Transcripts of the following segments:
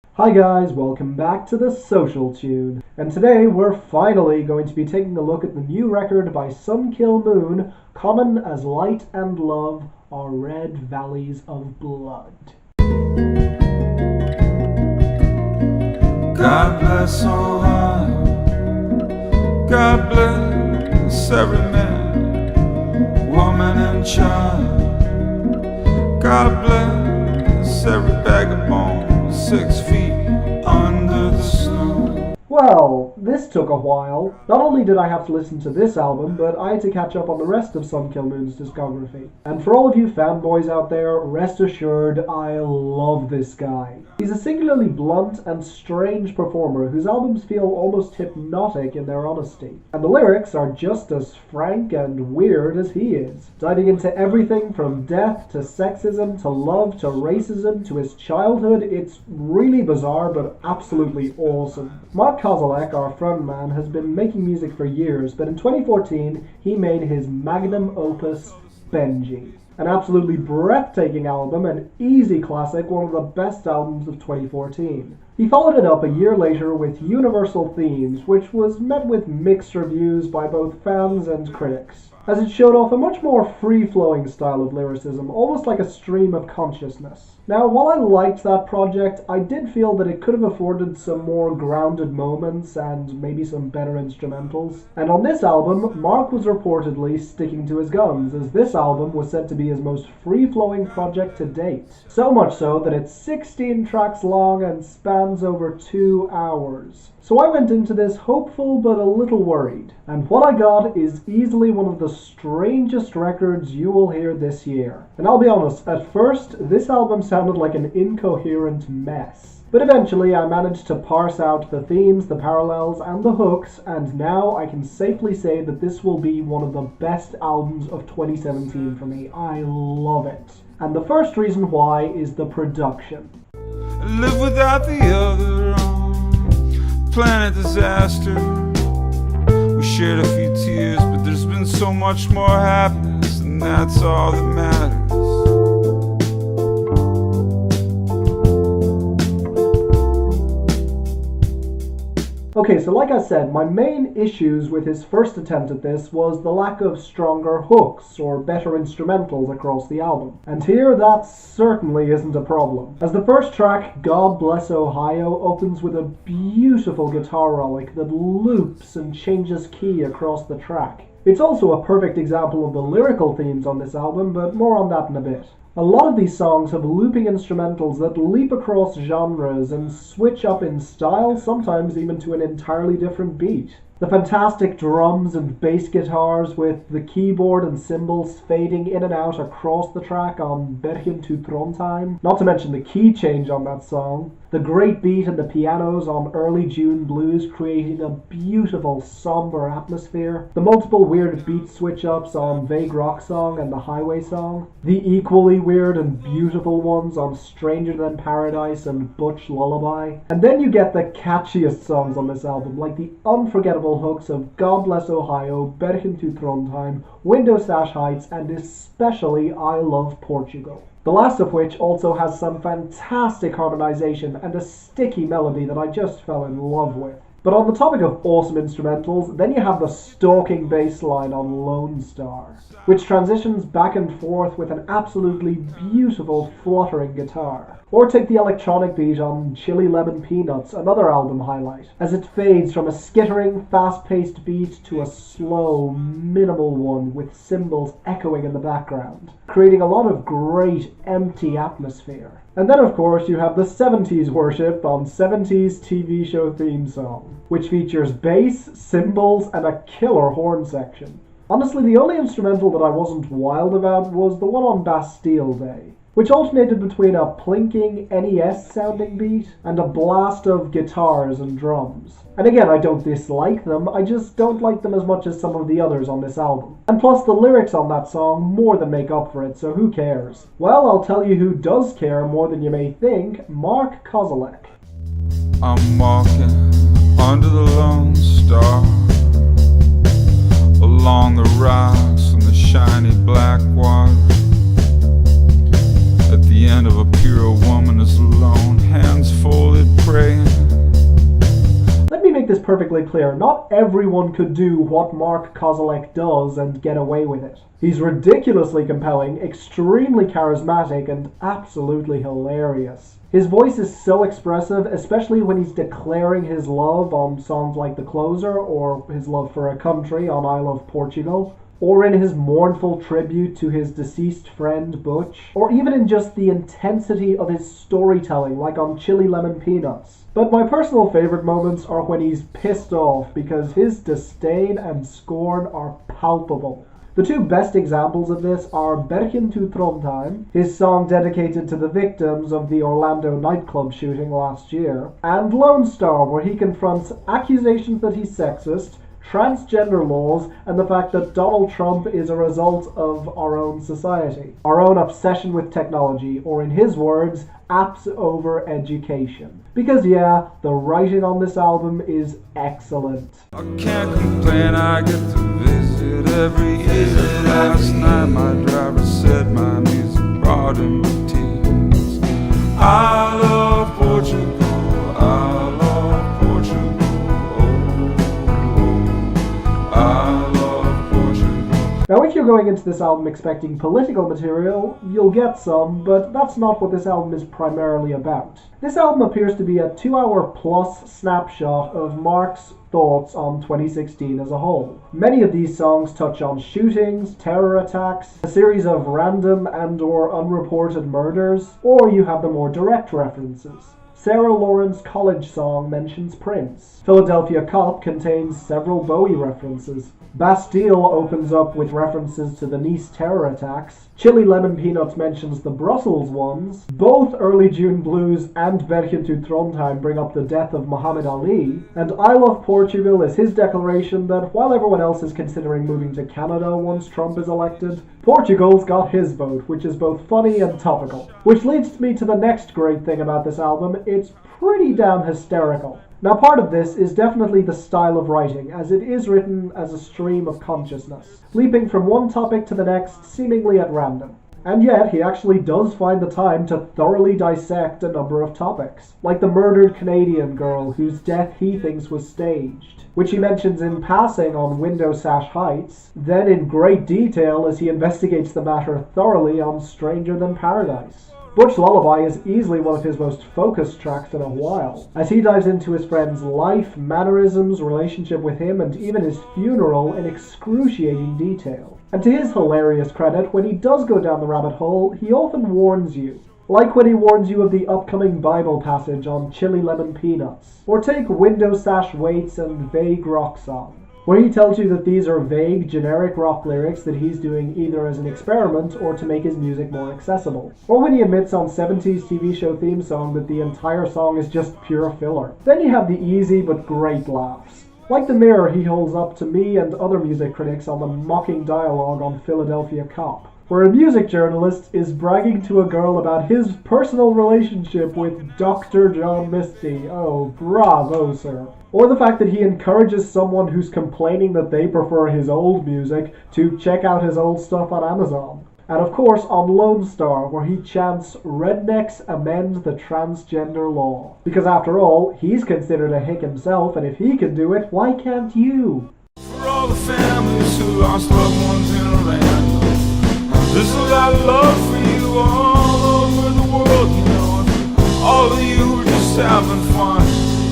Hi guys, welcome back to the Social Tune. And today we're finally going to be taking a look at the new record by Sun Kil Moon, Common as Light and Love Are Red Valleys of Blood. God bless Ohio, God bless every man, woman and child. God bless every bag of bones 6 feet under the snow. Well, this took a while. Not only did I have to listen to this album, but I had to catch up on the rest of Sun Kil Moon's discography. And for all of you fanboys out there, rest assured, I love this guy. He's a singularly blunt and strange performer whose albums feel almost hypnotic in their honesty. And the lyrics are just as frank and weird as he is, diving into everything from death to sexism to love to racism to his childhood. It's really bizarre but absolutely awesome. Mark Kozelek, our frontman, has been making music for years, but in 2014 he made his magnum opus, Benji. An absolutely breathtaking album, an easy classic, one of the best albums of 2014. He followed it up a year later with Universal Themes, which was met with mixed reviews by both fans and critics, as it showed off a much more free-flowing style of lyricism, almost like a stream of consciousness. Now, while I liked that project, I did feel that it could have afforded some more grounded moments and maybe some better instrumentals. And on this album, Mark was reportedly sticking to his guns, as this album was said to be his most free-flowing project to date. So much so that it's 16 tracks long and spans over 2 hours. So I went into this hopeful but a little worried, and what I got is easily one of the strangest records you will hear this year. And I'll be honest, at first this album sounded like an incoherent mess. But eventually I managed to parse out the themes, the parallels, and the hooks, and now I can safely say that this will be one of the best albums of 2017 for me. I love it. And the first reason why is the production. Live without the other on planet disaster. We shared a few tears, but there's been so much more happiness, and that's all that matters. Okay, so like I said, my main issues with his first attempt at this was the lack of stronger hooks or better instrumentals across the album. And here that certainly isn't a problem, as the first track, God Bless Ohio, opens with a beautiful guitar rollick that loops and changes key across the track. It's also a perfect example of the lyrical themes on this album, but more on that in a bit. A lot of these songs have looping instrumentals that leap across genres and switch up in style, sometimes even to an entirely different beat. The fantastic drums and bass guitars with the keyboard and cymbals fading in and out across the track on Bergen to Trondheim, not to mention the key change on that song. The great beat and the pianos on Early June Blues creating a beautiful somber atmosphere. The multiple weird beat switch-ups on Vague Rock Song and the Highway Song. The equally weird and beautiful ones on Stranger Than Paradise and Butch Lullaby. And then you get the catchiest songs on this album, like the unforgettable hooks of God Bless Ohio, Bergen to Trondheim, Window Sash Heights, and especially I Love Portugal. The last of which also has some fantastic harmonization and a sticky melody that I just fell in love with. But on the topic of awesome instrumentals, then you have the stalking bass line on Lone Star, which transitions back and forth with an absolutely beautiful fluttering guitar. Or take the electronic beat on Chili Lemon Peanuts, another album highlight, as it fades from a skittering, fast-paced beat to a slow, minimal one with cymbals echoing in the background, creating a lot of great, empty atmosphere. And then of course you have the 70s worship on Seventies TV show theme song, which features bass, cymbals, and a killer horn section. Honestly, the only instrumental that I wasn't wild about was the one on Bastille Day, which alternated between a plinking NES-sounding beat and a blast of guitars and drums. And again, I don't dislike them, I just don't like them as much as some of the others on this album. And plus, the lyrics on that song more than make up for it, so who cares? Well, I'll tell you who does care more than you may think, Mark Kozelek. I'm walking under the Lone Star, along the rocks and the shiny black water. At the end of a pier, a woman is alone, hands folded, praying. Let me make this perfectly clear. Not everyone could do what Mark Kozelek does and get away with it. He's ridiculously compelling, extremely charismatic, and absolutely hilarious. His voice is so expressive, especially when he's declaring his love on songs like The Closer, or his love for a country on I Love Portugal, or in his mournful tribute to his deceased friend Butch, or even in just the intensity of his storytelling, like on Chili Lemon Peanuts. But my personal favourite moments are when he's pissed off, because his disdain and scorn are palpable. The two best examples of this are Bergen to Trondheim, his song dedicated to the victims of the Orlando nightclub shooting last year, and Lone Star, where he confronts accusations that he's sexist, transgender laws, and the fact that Donald Trump is a result of our own society, our own obsession with technology, or in his words, apps over education. Because yeah, the writing on this album is excellent. I can't complain, I get to visit every year. Last night my driver said my music brought him to tears. I love Portugal, I love Portugal. Now if you're going into this album expecting political material, you'll get some, but that's not what this album is primarily about. This album appears to be a 2-hour plus snapshot of Mark's thoughts on 2016 as a whole. Many of these songs touch on shootings, terror attacks, a series of random and/or unreported murders, or you have the more direct references. Sarah Lauren's College song mentions Prince. Philadelphia Cop contains several Bowie references. Bastille opens up with references to the Nice terror attacks. Chili Lemon Peanuts mentions the Brussels ones. Both Early June Blues and Bergen to Trondheim bring up the death of Muhammad Ali. And I Love Portugal is his declaration that while everyone else is considering moving to Canada once Trump is elected, Portugal's got his vote, which is both funny and topical. Which leads me to the next great thing about this album, it's pretty damn hysterical. Now part of this is definitely the style of writing, as it is written as a stream of consciousness, leaping from one topic to the next seemingly at random. And yet he actually does find the time to thoroughly dissect a number of topics, like the murdered Canadian girl whose death he thinks was staged, which he mentions in passing on Window Sash Heights, then in great detail as he investigates the matter thoroughly on Stranger Than Paradise. Butch Lullaby is easily one of his most focused tracks in a while, as he dives into his friend's life, mannerisms, relationship with him, and even his funeral in excruciating detail. And to his hilarious credit, when he does go down the rabbit hole, he often warns you. Like when he warns you of the upcoming Bible passage on Chili Lemon Peanuts. Or take Window Sash Waits and Vague Rock Song, where he tells you that these are vague, generic rock lyrics that he's doing either as an experiment or to make his music more accessible. Or when he admits on Seventies TV show theme song that the entire song is just pure filler. Then you have the easy but great laughs. Like the mirror he holds up to me and other music critics on the mocking dialogue on Philadelphia Cop, where a music journalist is bragging to a girl about his personal relationship with Dr. John Misty. Oh, bravo, sir. Or the fact that he encourages someone who's complaining that they prefer his old music to check out his old stuff on Amazon. And of course on Lone Star, where he chants, "Rednecks amend the transgender law." Because after all, he's considered a hick himself, and if he can do it, why can't you? For all the families who lost loved ones in Orlando, there's a lot of love for you all over the world, you know. All of you who are just having fun,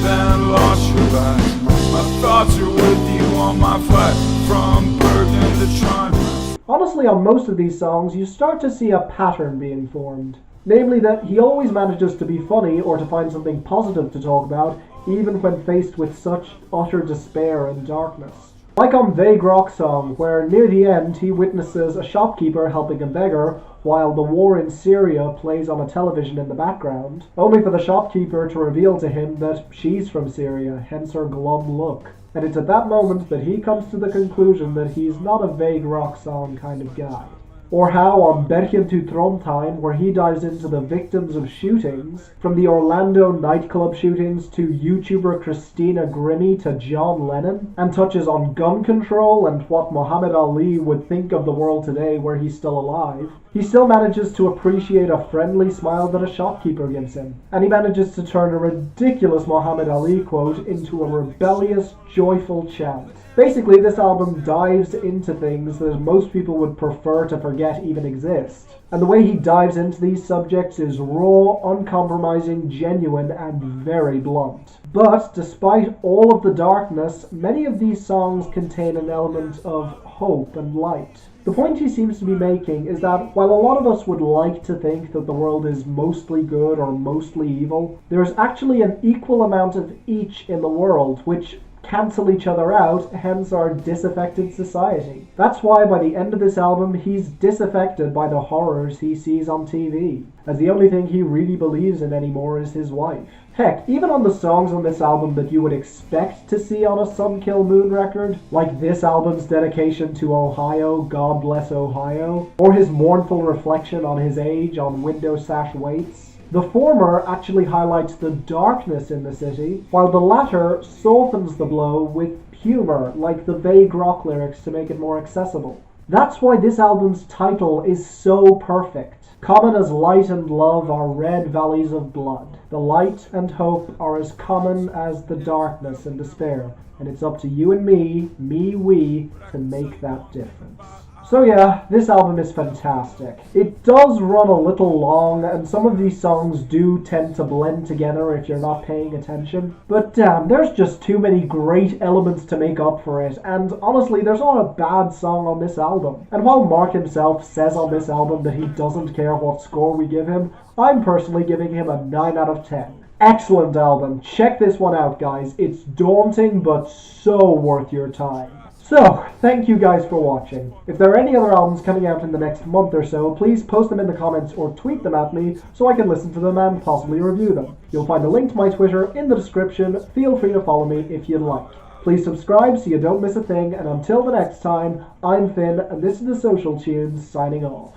then lost your lives. My thoughts are with you on my flight from Bergen to Trondheim. Honestly, on most of these songs, you start to see a pattern being formed. Namely that he always manages to be funny or to find something positive to talk about, even when faced with such utter despair and darkness. Like on Vague Rock Song, where near the end he witnesses a shopkeeper helping a beggar while the war in Syria plays on a television in the background, only for the shopkeeper to reveal to him that she's from Syria, hence her glum look. And it's at that moment that he comes to the conclusion that he's not a Vague Rock Song kind of guy. Or how on Bergen to Trondheim, where he dives into the victims of shootings, from the Orlando nightclub shootings to YouTuber Christina Grimmie to John Lennon, and touches on gun control and what Muhammad Ali would think of the world today were he still alive. He still manages to appreciate a friendly smile that a shopkeeper gives him. And he manages to turn a ridiculous Muhammad Ali quote into a rebellious, joyful chant. Basically, this album dives into things that most people would prefer to forget even exist. And the way he dives into these subjects is raw, uncompromising, genuine, and very blunt. But despite all of the darkness, many of these songs contain an element of hope and light. The point he seems to be making is that while a lot of us would like to think that the world is mostly good or mostly evil, there is actually an equal amount of each in the world, which cancel each other out, hence our disaffected society. That's why by the end of this album, he's disaffected by the horrors he sees on TV, as the only thing he really believes in anymore is his wife. Heck, even on the songs on this album that you would expect to see on a Sun Kil Moon record, like this album's dedication to Ohio, God Bless Ohio, or his mournful reflection on his age on Window Sash Waits, the former actually highlights the darkness in the city, while the latter softens the blow with humor, like the vague rock lyrics to make it more accessible. That's why this album's title is so perfect. Common as light and love are red valleys of blood. The light and hope are as common as the darkness and despair, and it's up to you and me, we, to make that difference. So yeah, this album is fantastic. It does run a little long, and some of these songs do tend to blend together if you're not paying attention. But damn, there's just too many great elements to make up for it, and honestly, there's not a bad song on this album. And while Mark himself says on this album that he doesn't care what score we give him, I'm personally giving him a 9 out of 10. Excellent album. Check this one out, guys. It's daunting, but so worth your time. So, thank you guys for watching. If there are any other albums coming out in the next month or so, please post them in the comments or tweet them at me so I can listen to them and possibly review them. You'll find a link to my Twitter in the description. Feel free to follow me if you'd like. Please subscribe so you don't miss a thing, and until the next time, I'm Finn, and this is The Social Tunes, signing off.